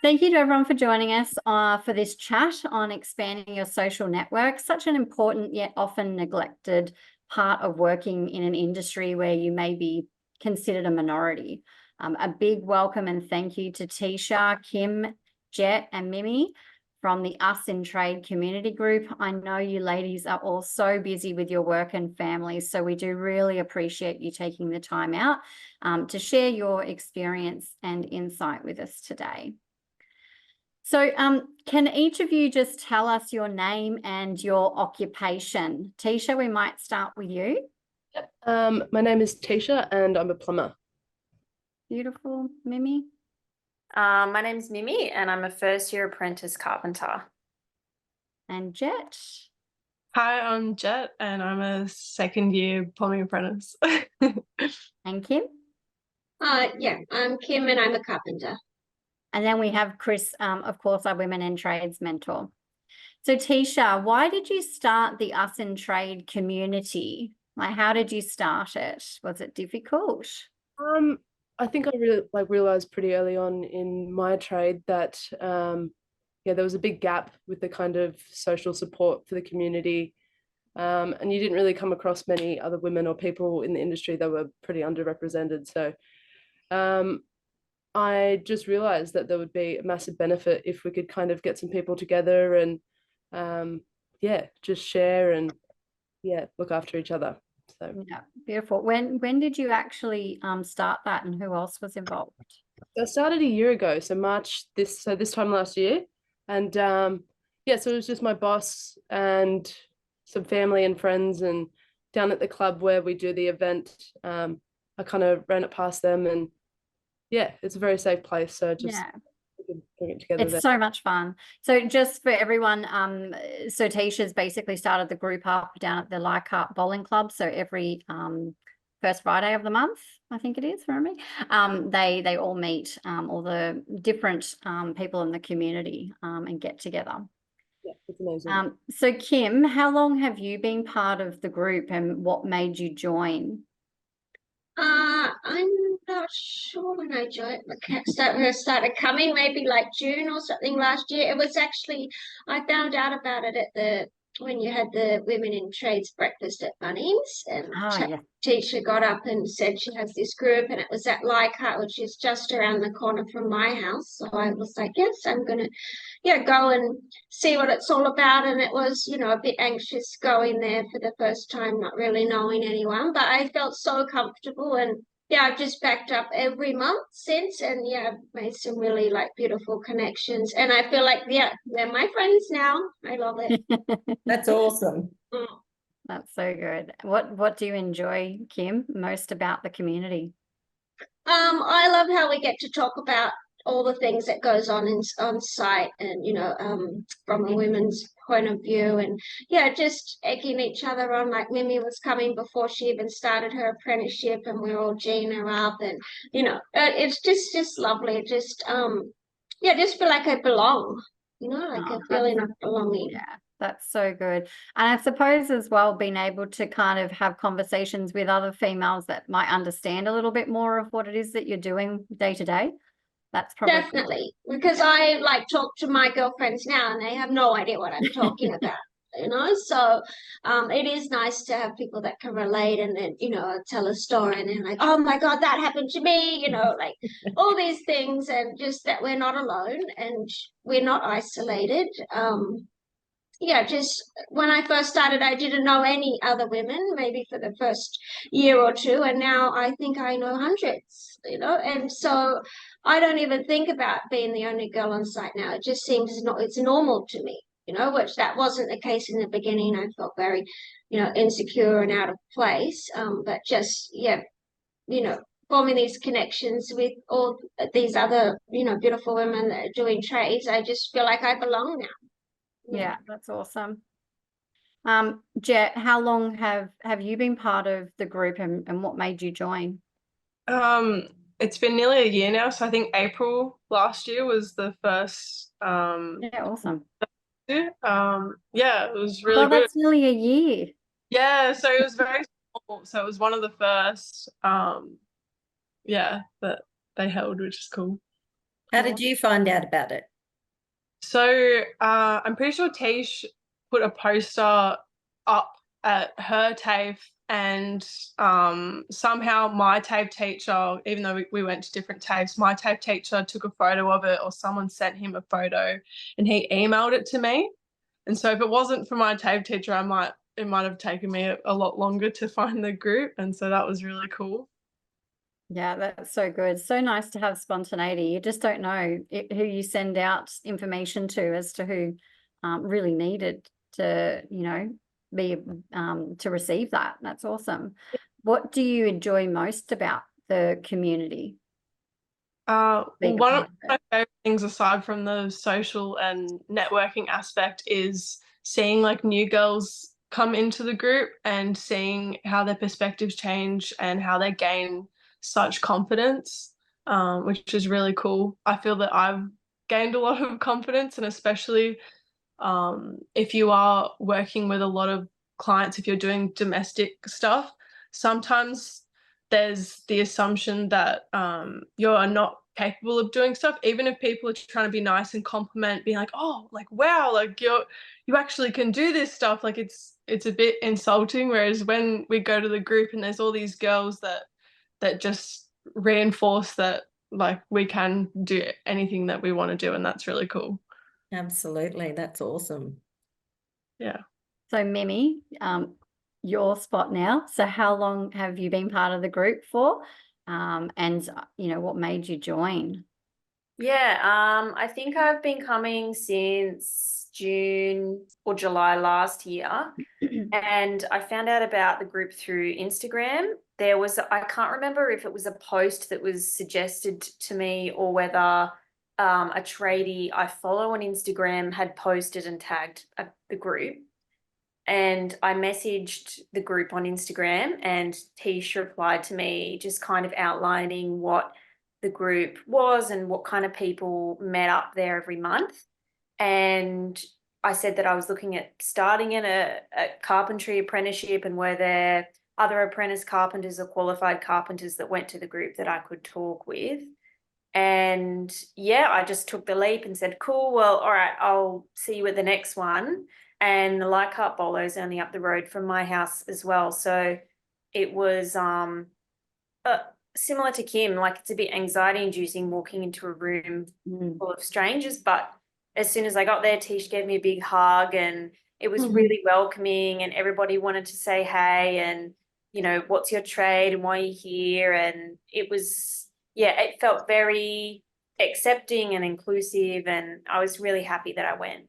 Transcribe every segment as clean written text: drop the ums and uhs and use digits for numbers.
Thank you to everyone for joining us for this chat on expanding your social network. Such an important yet often neglected part of working in an industry where you may be considered a minority. A big welcome and thank you to Teisha, Kim, Jet and Mimi from the Us in Trade community group. I know you ladies are all so busy with your work and families, so we do really appreciate you taking the time out to share your experience and insight with us today. So can each of you just tell us your name and your occupation? Teisha, we might start with you. My name is Teisha and I'm a plumber. Beautiful. Mimi? My name's Mimi and I'm a first-year apprentice carpenter. And Jet? Hi, I'm Jet and I'm a second-year plumbing apprentice. And Kim? Yeah, I'm Kim and I'm a carpenter. And then we have Chris, of course, our Women in Trades mentor. So Teisha, why did you start the Us in Trade community? Like, how did you start it? Was it difficult? I think I really realized pretty early on in my trade that yeah, there was a big gap with the kind of social support for the community. And you didn't really come across many other women or people in the industry that were pretty underrepresented. So I just realized that there would be a massive benefit if we could kind of get some people together and yeah, just share and yeah, look after each other. So yeah, beautiful. When did you actually start that, and who else was involved? I started a year ago, so March this time last year, and yeah, so it was just my boss and some family and friends, and down at the club where we do the event, I kind of ran it past them, and yeah, it's a very safe place, so just yeah. bring it together. It's so much fun. So just for everyone, so Teisha's basically started the group up down at the Leichhardt Bowling Club. So every first Friday of the month, I think it is, for me, they all meet, all the different people in the community and get together. Yeah, it's amazing. So Kim, how long have you been part of the group and what made you join? I'm not sure when I joined. Started coming, maybe like June or something last year. It was actually, I found out about it when you had the Women in Trades breakfast at Bunnings, and yeah. Teisha got up and said she has this group, and it was at Leichhardt, which is just around the corner from my house. So I was like, yes, I'm gonna, yeah, go and see what it's all about. And it was, a bit anxious going there for the first time, not really knowing anyone, but I felt so comfortable. And yeah, I've just backed up every month since, and yeah, I've made some really beautiful connections. And I feel like, yeah, they're my friends now. I love it. That's awesome. That's so good. What do you enjoy, Kim, most about the community? I love how we get to talk about all the things that goes on site, and from a women's point of view, and yeah, just egging each other on. Like Mimi was coming before she even started her apprenticeship, and we're all geeing her up, and it's just lovely. Just yeah, just feel like I belong. Like a feeling of belonging. Yeah. That's so good. And I suppose as well, being able to kind of have conversations with other females that might understand a little bit more of what it is that you're doing day to day. That's probably definitely, because I talk to my girlfriends now and they have no idea what I'm talking about. So it is nice to have people that can relate, and then tell a story and they're like, oh my god, that happened to me, like all these things, and just that we're not alone and we're not isolated. Yeah, just when I first started, I didn't know any other women, maybe for the first year or two, and now I think I know hundreds, and so I don't even think about being the only girl on site now. It just seems it's normal to me, which that wasn't the case in the beginning. I felt very, insecure and out of place, but just, yeah, forming these connections with all these other, beautiful women that are doing trades, I just feel like I belong now. Yeah, that's awesome. Jet, how long have you been part of the group, and what made you join? It's been nearly a year now, so I think April last year was the first yeah, awesome. Yeah, it was really good. That's nearly a year. Yeah, so it was very small, so it was one of the first yeah, that they held, which is cool. How did you find out about it? So I'm pretty sure Tish put a poster up at her TAFE, and somehow my TAFE teacher, even though we went to different TAFEs, my TAFE teacher took a photo of it, or someone sent him a photo and he emailed it to me. And so if it wasn't for my TAFE teacher, it might have taken me a lot longer to find the group. And so that was really cool. Yeah, that's so good. So nice to have spontaneity. You just don't know who you send out information to as to who really needed to, be to receive that. That's awesome. What do you enjoy most about the community? One of my favorite things, aside from the social and networking aspect, is seeing like new girls come into the group and seeing how their perspectives change and how they gain such confidence, which is really cool. I feel that I've gained a lot of confidence, and especially if you are working with a lot of clients, if you're doing domestic stuff, sometimes there's the assumption that you're not capable of doing stuff, even if people are trying to be nice and compliment, being like, oh, like, wow, like you actually can do this stuff. Like it's a bit insulting. Whereas when we go to the group and there's all these girls that just reinforce that like we can do anything that we want to do, and that's really cool. Absolutely. That's awesome. Yeah. So Mimi, your spot now. So how long have you been part of the group for? And what made you join? Yeah, I think I've been coming since June or July last year. And I found out about the group through Instagram. I can't remember if it was a post that was suggested to me or whether a tradie I follow on Instagram had posted and tagged the group. And I messaged the group on Instagram, and Teisha replied to me just kind of outlining what the group was and what kind of people met up there every month. And I said that I was looking at starting in a carpentry apprenticeship, and were there other apprentice carpenters or qualified carpenters that went to the group that I could talk with. And yeah, I just took the leap and said, cool, well, all right, I'll see you at the next one. And the Leichhardt Bowler is only up the road from my house as well. So it was similar to Kim, like it's a bit anxiety inducing walking into a room full of strangers. But as soon as I got there, Tish gave me a big hug, and it was really welcoming, and everybody wanted to say hey and, what's your trade and why are you here? And it was, yeah, it felt very accepting and inclusive, and I was really happy that I went.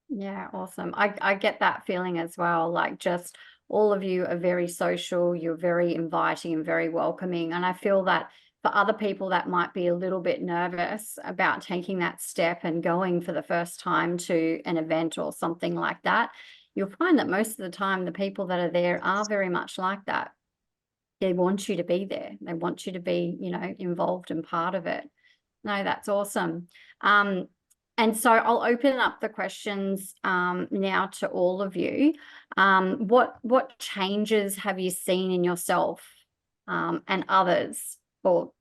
Yeah, awesome. I get that feeling as well. Like just all of you are very social, you're very inviting and very welcoming. And I feel that for other people that might be a little bit nervous about taking that step and going for the first time to an event or something like that, you'll find that most of the time the people that are there are very much like that. They want you to be there. They want you to be, involved and part of it. No, that's awesome. And so I'll open up the questions now to all of you. What changes have you seen in yourself and others for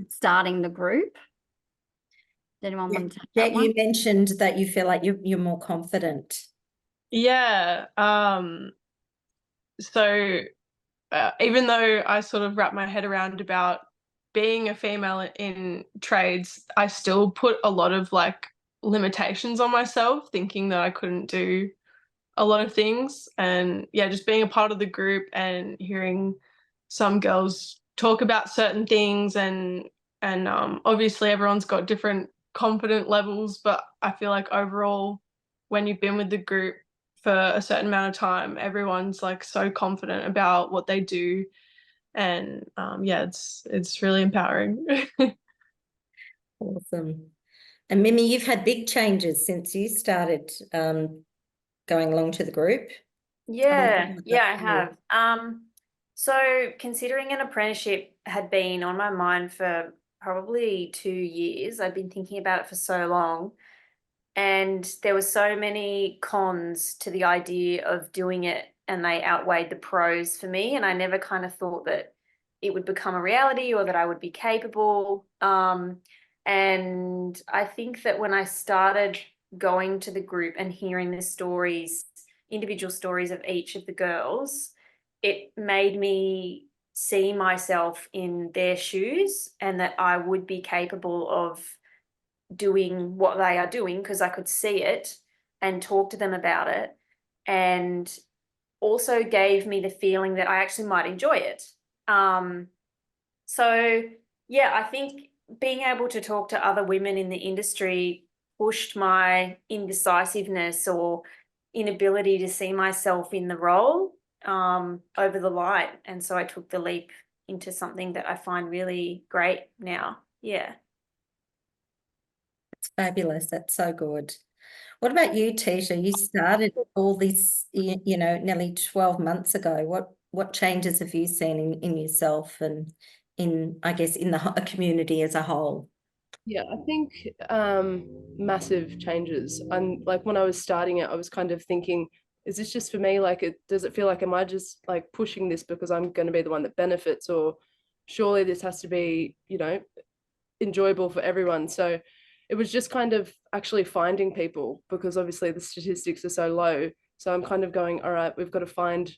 starting the group? Does anyone want to take that one? You mentioned that you feel like you're more confident. Yeah. So even though I sort of wrap my head around about being a female in trades, I still put a lot of like limitations on myself, thinking that I couldn't do a lot of things. And yeah, just being a part of the group and hearing some girls talk about certain things, and obviously everyone's got different confident levels, but I feel like overall, when you've been with the group for a certain amount of time, everyone's like so confident about what they do. And yeah, it's really empowering. Awesome. And Mimi, you've had big changes since you started going along to the group. Yeah, I have. So considering an apprenticeship had been on my mind for probably 2 years, I'd been thinking about it for so long, and there were so many cons to the idea of doing it, and they outweighed the pros for me, and I never kind of thought that it would become a reality or that I would be capable. And I think that when I started going to the group and hearing the stories, individual stories of each of the girls, it made me see myself in their shoes and that I would be capable of doing what they are doing because I could see it and talk to them about it, and also gave me the feeling that I actually might enjoy it. So yeah, I think being able to talk to other women in the industry pushed my indecisiveness or inability to see myself in the role over the line. And so I took the leap into something that I find really great now. Yeah. It's fabulous. That's so good. What about you, Teisha? You started all this, you know, nearly 12 months ago. What changes have you seen in yourself and in, I guess, in the community as a whole? Yeah, I think massive changes. And like when I was starting it, I was kind of thinking, is this just for me? Like, does it feel like, am I just like pushing this because I'm going to be the one that benefits, or surely this has to be, you know, enjoyable for everyone? So it was just kind of actually finding people, because obviously the statistics are so low. So I'm kind of going, all right, we've got to find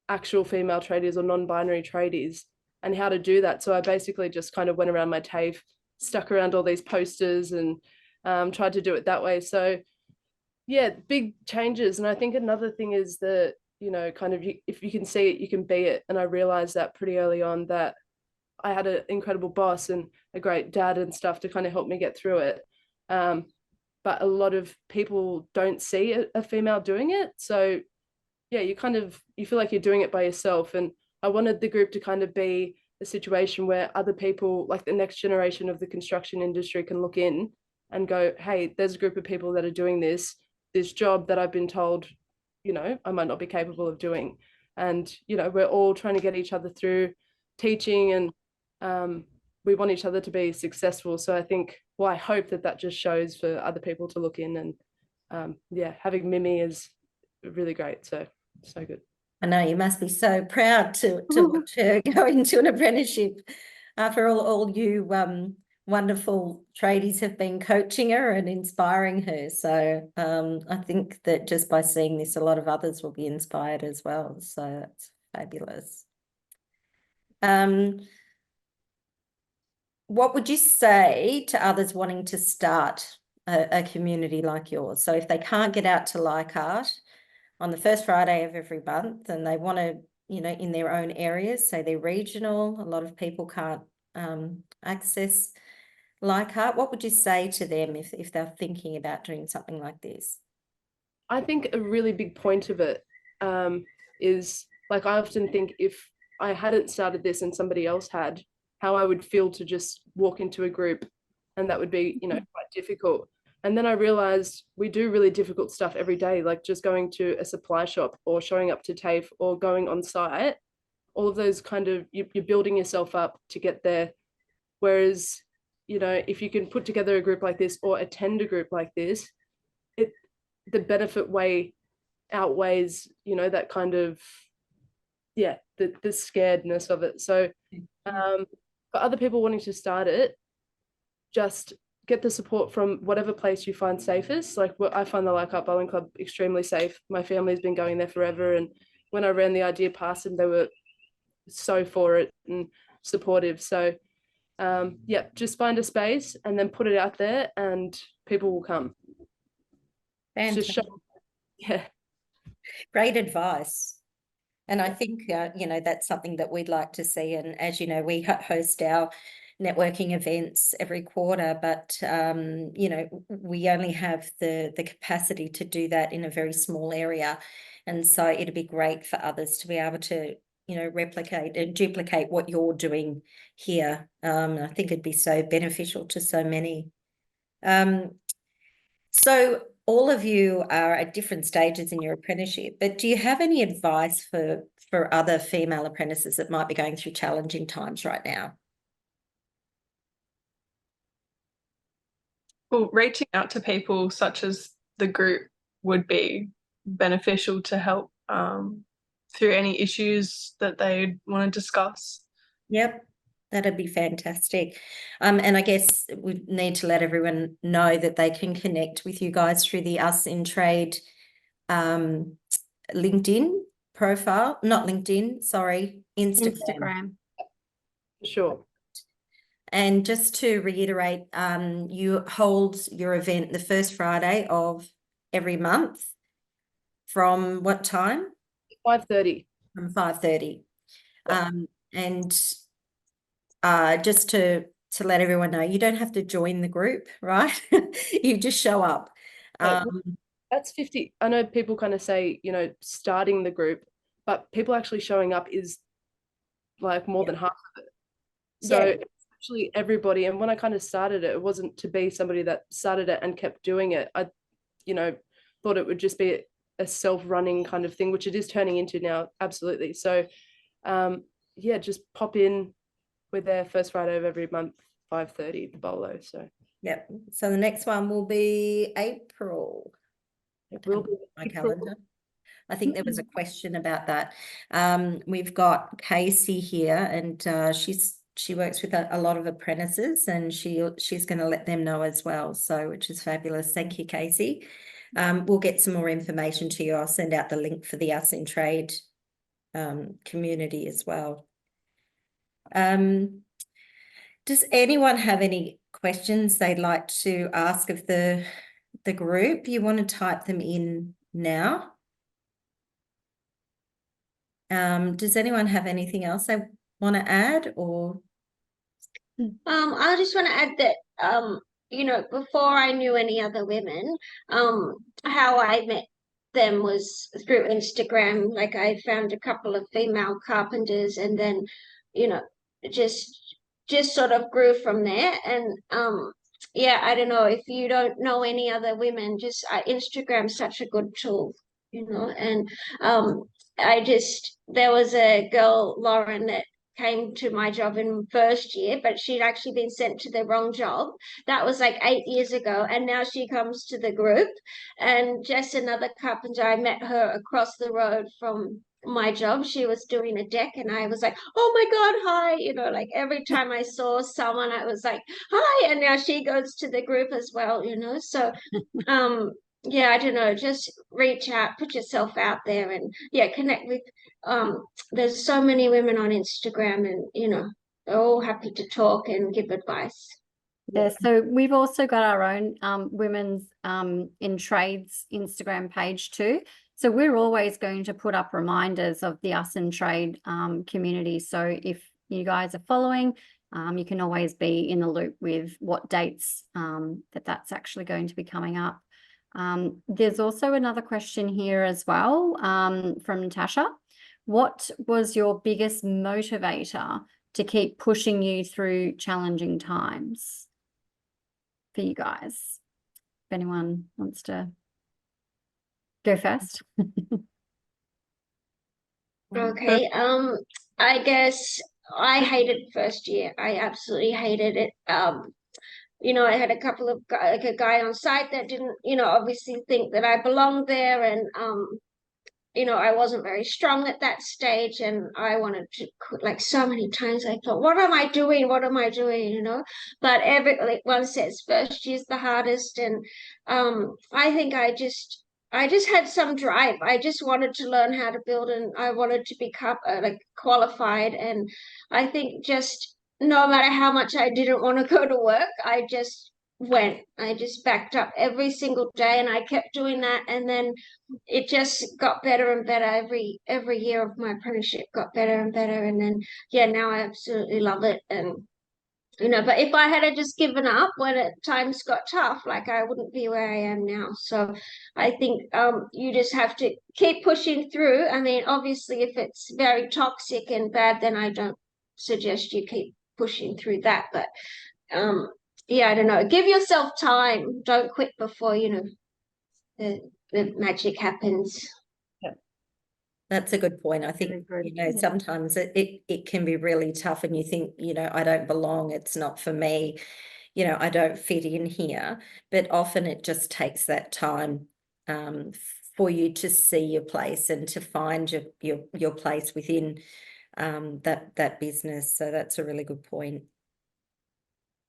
actual female tradies or non-binary tradies, and how to do that. So I basically just kind of went around my TAFE, stuck around all these posters, and tried to do it that way. So yeah, big changes. And I think another thing is that, you know, kind of if you can see it, you can be it. And I realized that pretty early on, that I had an incredible boss and a great dad and stuff to kind of help me get through it. But a lot of people don't see a female doing it. So yeah, you feel like you're doing it by yourself. And I wanted the group to kind of be a situation where other people, like the next generation of the construction industry, can look in and go, hey, there's a group of people that are doing this job that I've been told, you know, I might not be capable of doing. And, you know, we're all trying to get each other through teaching, and we want each other to be successful. So I think, well, I hope that just shows for other people to look in. And yeah, having Mimi is really great. So good. I know you must be so proud to watch her go into an apprenticeship after all you wonderful tradies have been coaching her and inspiring her. So I think that just by seeing this, a lot of others will be inspired as well. So that's fabulous. What would you say to others wanting to start a community like yours? So if they can't get out to Leichhardt on the first Friday of every month, and they want to, you know, in their own areas, so they're regional, a lot of people can't access Leichhardt, what would you say to them if they're thinking about doing something like this? I think a really big point of it is, like, I often think if I hadn't started this and somebody else had, how I would feel to just walk into a group, and that would be, you know, quite difficult. And then I realized we do really difficult stuff every day, like just going to a supply shop or showing up to TAFE or going on site. All of those kind of, you're building yourself up to get there. Whereas, you know, if you can put together a group like this or attend a group like this, the benefit way outweighs, you know, that kind of, yeah, the scaredness of it. So for other people wanting to start it, just get the support from whatever place you find safest. Like, I find the Leichhardt Bowling Club extremely safe. My family's been going there forever, and when I ran the idea past them, they were so for it and supportive. So yeah, just find a space and then put it out there, and people will come. Just show, yeah. Great advice. And I think, you know, that's something that we'd like to see. And as you know, we host our networking events every quarter, but, you know, we only have the capacity to do that in a very small area. And so it'd be great for others to be able to, you know, replicate and duplicate what you're doing here. I think it'd be so beneficial to so many. So all of you are at different stages in your apprenticeship, but do you have any advice for other female apprentices that might be going through challenging times right now? Well, reaching out to people such as the group would be beneficial to help through any issues that they want to discuss. Yep. That'd be fantastic. And I guess we need to let everyone know that they can connect with you guys through the Us in Trade LinkedIn profile, not LinkedIn, sorry, Instagram. Sure. And just to reiterate, you hold your event the first Friday of every month from what time? 5:30. From 5:30. And just to let everyone know, you don't have to join the group, right? You just show up. That's 50. I know people kind of say, you know, starting the group, but people actually showing up is like more than half of it. So it's actually everybody. And when I kind of started it, it wasn't to be somebody that started it and kept doing it. I, you know, thought it would just be a self-running kind of thing, which it is turning into now. Absolutely. So, yeah, just pop in. We're there first Friday of every month, 5:30, the Bolo. So, yep. So the next one will be April. it will be my calendar. I think there was a question about that. We've got Casey here, and she works with a lot of apprentices, and she's going to let them know as well. So, which is fabulous. Thank you, Casey. We'll get some more information to you. I'll send out the link for the Us in Trade community as well. Does anyone have any questions they'd like to ask of the group? You want to type them in now? Does anyone have anything else they want to add, or? I just want to add that, you know, before I knew any other women, how I met them was through Instagram. Like I found a couple of female carpenters, and then, you know, just sort of grew from there. And yeah, I don't know, if you don't know any other women, just Instagram's such a good tool, you know. And there was a girl, Lauren, that came to my job in first year, but she'd actually been sent to the wrong job. That was like 8 years ago, and now she comes to the group. And Jess, another carpenter, I met her across the road from my job. She was doing a deck, and I was like, oh my God, hi. You know, like every time I saw someone, I was like, hi. And now she goes to the group as well, you know. So yeah, I don't know, just reach out, put yourself out there, and yeah, connect with there's so many women on Instagram, and you know, they're all happy to talk and give advice. Yeah, so we've also got our own women's in trades Instagram page too. So we're always going to put up reminders of the Us in Trade community. So if you guys are following, you can always be in the loop with what dates that's actually going to be coming up. There's also another question here as well from Natasha. What was your biggest motivator to keep pushing you through challenging times for you guys? If anyone wants to go first. Okay, I guess I hated first year. I absolutely hated it. You know, I had a couple of like a guy on site that didn't, you know, obviously think that I belonged there, and you know, I wasn't very strong at that stage, and I wanted to quit. Like so many times I thought, what am I doing? What am I doing? You know, but one says first year's the hardest. And I think I just had some drive. I just wanted to learn how to build, and I wanted to become like qualified. And I think just no matter how much I didn't want to go to work, I just backed up every single day, and I kept doing that. And then it just got better and better. Every year of my apprenticeship got better and better. And then yeah, now I absolutely love it. And you know, but if I had just given up when times got tough, like I wouldn't be where I am now. So I think you just have to keep pushing through. I mean, obviously if it's very toxic and bad, then I don't suggest you keep pushing through that. But yeah, I don't know, give yourself time. Don't quit before, you know, the magic happens. That's a good point. I think, you know, sometimes it can be really tough, and you think, you know, I don't belong, it's not for me, you know, I don't fit in here. But often it just takes that time for you to see your place and to find your place within that business. So that's a really good point.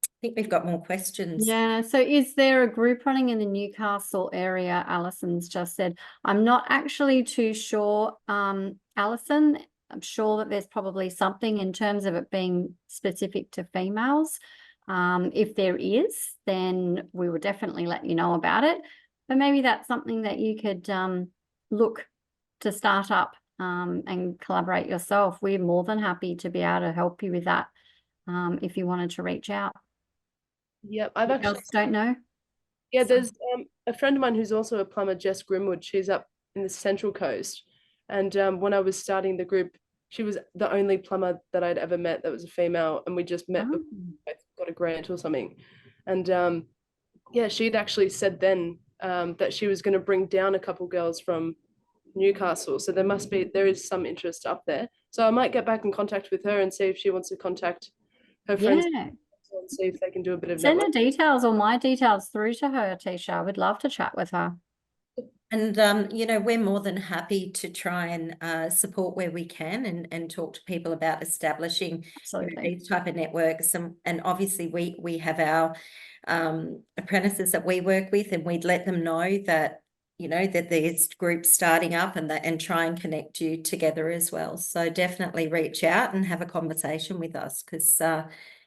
I think we've got more questions. Yeah, so is there a group running in the Newcastle area? Alison's just said. I'm not actually too sure, Alison. I'm sure that there's probably something in terms of it being specific to females. If there is, then we will definitely let you know about it. But maybe that's something that you could look to start up and collaborate yourself. We're more than happy to be able to help you with that if you wanted to reach out. Yep, I've actually don't know. Yeah, there's a friend of mine who's also a plumber, Jess Grimwood. She's up in the Central Coast, and when I was starting the group, she was the only plumber that I'd ever met that was a female, and we just met, got a grant or something, and yeah, she'd actually said then that she was going to bring down a couple girls from Newcastle, so there is some interest up there. So I might get back in contact with her and see if she wants to contact her friends. Yeah. And see if they can do a bit of Send her network. details or my details through to her, Teisha. I would love to chat with her. And, you know, we're more than happy to try and support where we can and talk to people about establishing these type of networks. And obviously we have our apprentices that we work with, and we'd let them know that, you know, that there's groups starting up and try and connect you together as well. So definitely reach out and have a conversation with us, because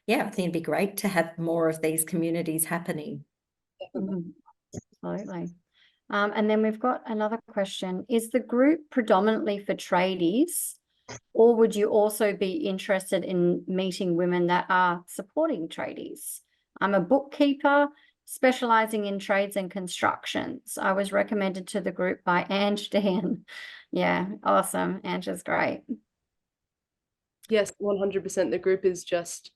yeah, I think it'd be great to have more of these communities happening. Absolutely. And then we've got another question. Is the group predominantly for tradies, or would you also be interested in meeting women that are supporting tradies? I'm a bookkeeper specializing in trades and constructions. I was recommended to the group by Ange Dan. Yeah, awesome. Ange is great. Yes, 100%. The group is just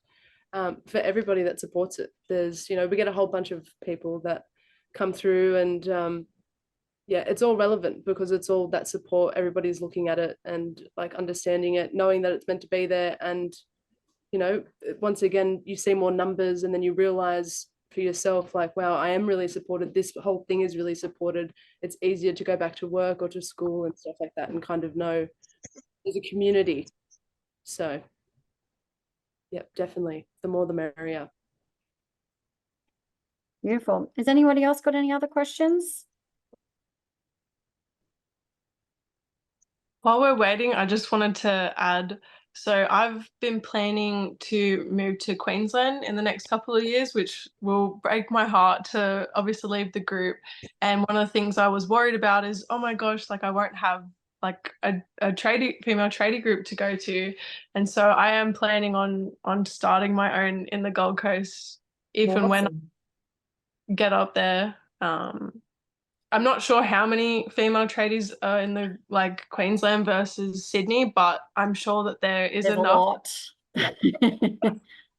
for everybody that supports it. There's, you know, we get a whole bunch of people that come through, and yeah, it's all relevant because it's all that support. Everybody's looking at it and like understanding it, knowing that it's meant to be there. And, you know, once again, you see more numbers, and then you realize for yourself, like, wow, I am really supported. This whole thing is really supported. It's easier to go back to work or to school and stuff like that, and kind of know there's a community. So, yep, definitely. The more the merrier. Beautiful. Has anybody else got any other questions? While we're waiting, I just wanted to add, so I've been planning to move to Queensland in the next couple of years, which will break my heart to obviously leave the group. And one of the things I was worried about is, oh my gosh, like I won't have like a female tradie group to go to. And so I am planning on starting my own in the Gold Coast if and when I get up there. I'm not sure how many female tradies are in the like Queensland versus Sydney, but I'm sure that there's enough. A lot. Yeah.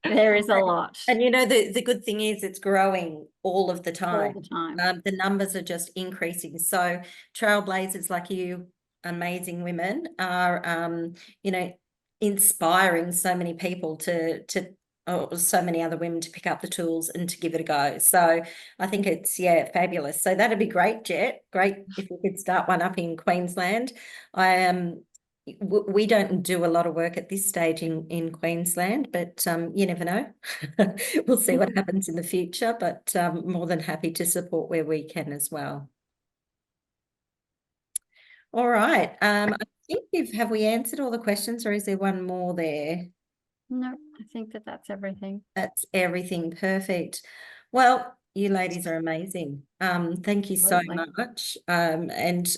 There is a lot. And you know, the good thing is it's growing all of the time. All the time. The numbers are just increasing. So trailblazers like you, amazing women, are you know, inspiring so many people or so many other women to pick up the tools and to give it a go. So I think it's, yeah, fabulous. So that'd be great, Jet. Great if we could start one up in Queensland. We don't do a lot of work at this stage in Queensland, but you never know. We'll see what happens in the future, but more than happy to support where we can as well. All right. I think have we answered all the questions, or is there one more there? No, I think that's everything. That's everything. Perfect. Well, you ladies are amazing. Thank you so much. And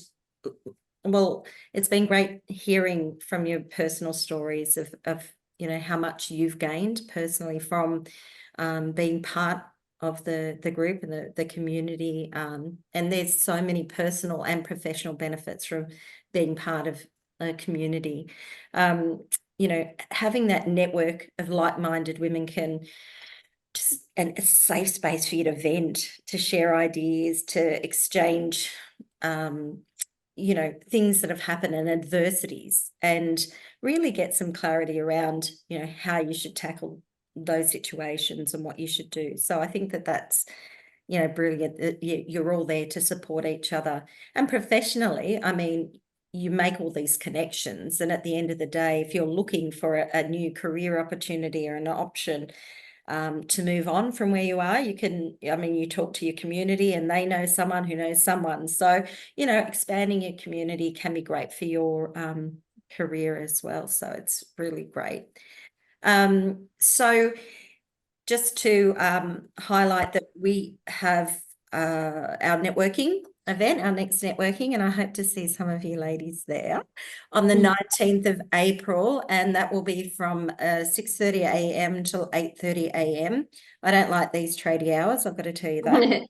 well, it's been great hearing from your personal stories of you know, how much you've gained personally from being part of the group and the community. And there's so many personal and professional benefits from being part of a community. You know, having that network of like-minded women can just, and a safe space for you to vent, to share ideas, to exchange you know, things that have happened and adversities, and really get some clarity around, you know, how you should tackle those situations and what you should do. So I think that's, you know, brilliant that you're all there to support each other. And professionally, I mean, you make all these connections, and at the end of the day, if you're looking for a new career opportunity or an option to move on from where you are, you can, I mean, you talk to your community and they know someone who knows someone. So, you know, expanding your community can be great for your career as well. So it's really great. So just to highlight that we have our networking event, our next networking, and I hope to see some of you ladies there on the 19th of April, and that will be from 6:30 a.m. till 8:30 a.m. I don't like these tradie hours, I've got to tell you that.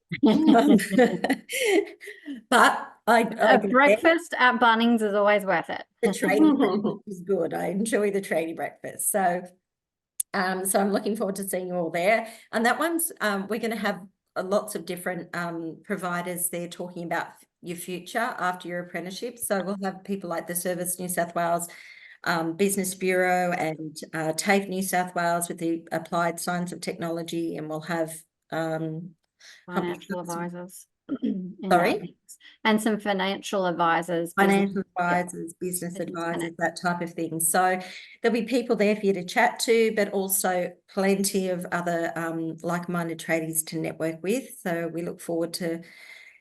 But A breakfast at Bunnings is always worth it. the tradie breakfast is good. I enjoy the tradie breakfast. So I'm looking forward to seeing you all there. And that one's, we're going to have lots of different providers there talking about your future after your apprenticeship. So we'll have people like the Service New South Wales Business Bureau and TAFE New South Wales with the Applied Science of Technology, and we'll have Financial advisors. Sorry? And some financial advisors. Financial advisors, business advisors, that type of thing. So there'll be people there for you to chat to, but also plenty of other like-minded tradies to network with. So we look forward to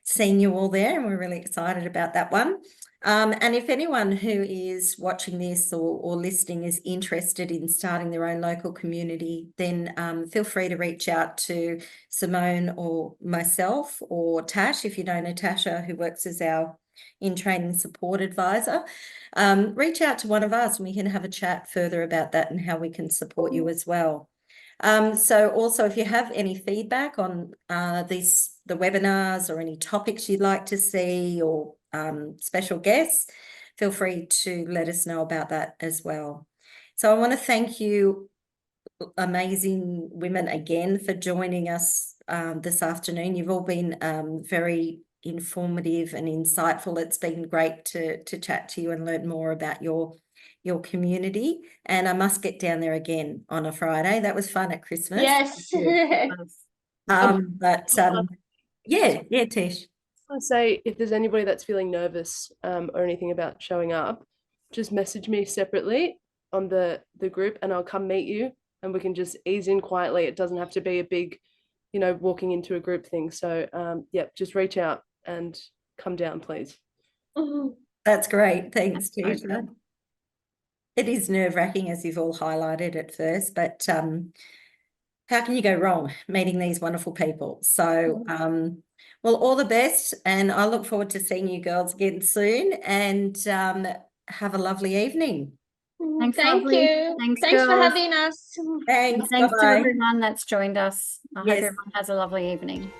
seeing you all there, and we're really excited about that one. And if anyone who is watching this or listening is interested in starting their own local community, then feel free to reach out to Simone or myself or Tash, if you know Natasha, who works as our in-training support advisor. Reach out to one of us and we can have a chat further about that and how we can support you as well. So also, if you have any feedback on the webinars or any topics you'd like to see or special guests, feel free to let us know about that as well. So I want to thank you, amazing women, again for joining us this afternoon. You've all been very informative and insightful. It's been great to chat to you and learn more about your community, and I must get down there again on a Friday. That was fun at Christmas. Yes. Yeah, Tish. I say, if there's anybody that's feeling nervous or anything about showing up, just message me separately on the group and I'll come meet you and we can just ease in quietly. It doesn't have to be a big, you know, walking into a group thing. So yeah, just reach out and come down, please. That's great. Thanks, Teisha. It is nerve-wracking, as you've all highlighted at first, but how can you go wrong meeting these wonderful people? So well, all the best, and I look forward to seeing you girls again soon, and have a lovely evening. Thanks, Thank lovely. you. Thanks for girls. having us. Thanks. Thanks to Bye-bye. everyone that's joined us. I hope Yes. everyone has a lovely evening.